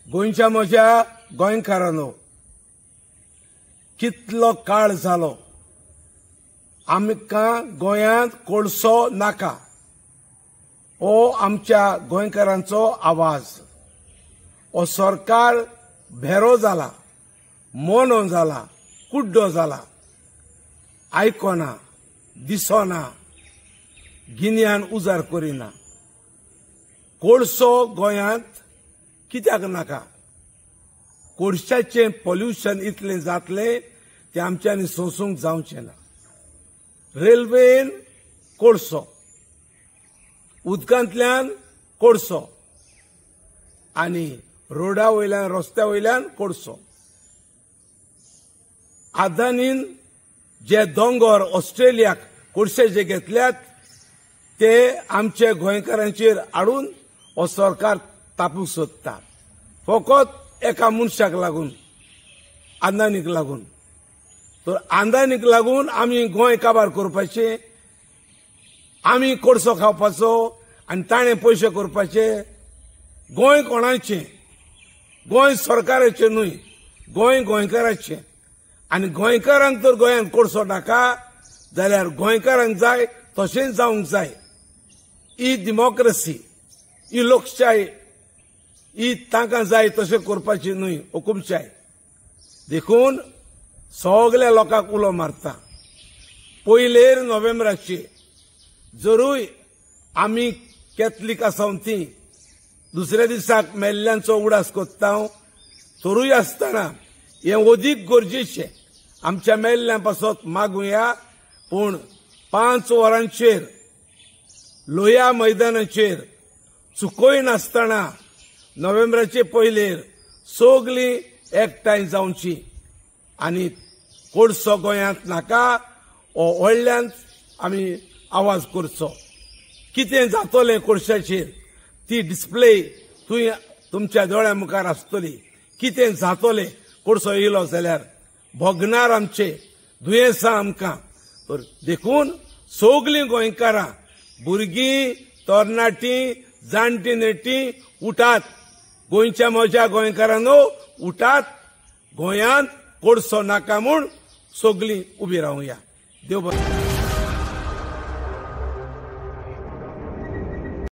गोंयच्या म्हज्या गोंयकारांनो, कितलो काळ जालो आमकां गोंयांत कोळसो नाका हो आमच्या गोंयकारांचो आवाज. हो सरकार भेरो जाला, मोनो जाला, कुड्डो जाला, आयकना, दिसना, गिन्यान उजार करिना. कोळसो गोंयांत कित्याक नाका? कोळशाचें पोल्युशन इतलें जातलें तें आमच्यांनी सोंसूंक जावचें ना. रेल्वेन कोळसो, उदकांतल्यान कोळसो आनी रोडा वयल्यान रस्त्या वयल्यान कोळसो. अदानीन जे दोंगर ऑस्ट्रेलियाक कोळशेचे घेतल्यात ते आमचे गोंयकारांचेर हाडून हो सरकार तापूंक सोदता, फकत एका मनशाक लागून, अदानीक लागून. तर अदानीक लागून आमी गोंय काबार करपाचें, आमी कोळसो खावपाचो आनी ताणें पयशे करपाचे. गोंय कोणाचें? गोंय सरकाराचें न्हय, गोंय गोंयकाराचें. आनी गोंयकारांक तर गोंयांत कोळसो नाका जाल्यार गोंयकारांक जाय तशेंच जावंक जाय. ही डेमोक्रेसी, ही लोकशाय, ही तांकां जाय तशें करपाची न्हय, हुकूमशाय. देखून सगल्या लोकांक उलो मारता. 1 नोव्हेंबराचे जरूय आमी कॅथलीक आसात ती दुसऱ्या दिसाक मेल्ल्यांचो उडास कोत्ता, तरूय आसतना हें अदीक गरजेचें. आमच्या मेल्ल्यां पासत मागुया, पूण 5 वरांचेर लोहया मैदानाचेर चुकोय नासतना नोव्हेंबराचे 1 सगलीं एकठांय जावची आनी कोळसो गोंयांत नाका हो व्हडल्यान आमी आवाज करचो. कितें जातलें कोळशाचेर ती डिस्प्ले थंय तुमच्या दोळ्या मुखार आसतली. कितें जातलें कोळसो येयलो जाल्यार भोगणार आमचे दुयेंसां आमकां. तर देखून सगलीं गोंयकारां, भुरगीं, तरणाटीं, जाणटी नेटी उठात. गोंयच्या म्हज्या गोंयकारांनो उठात. गोंयांत कोळसो नाका म्हूण सगलीं उबी रावया. देव बरें.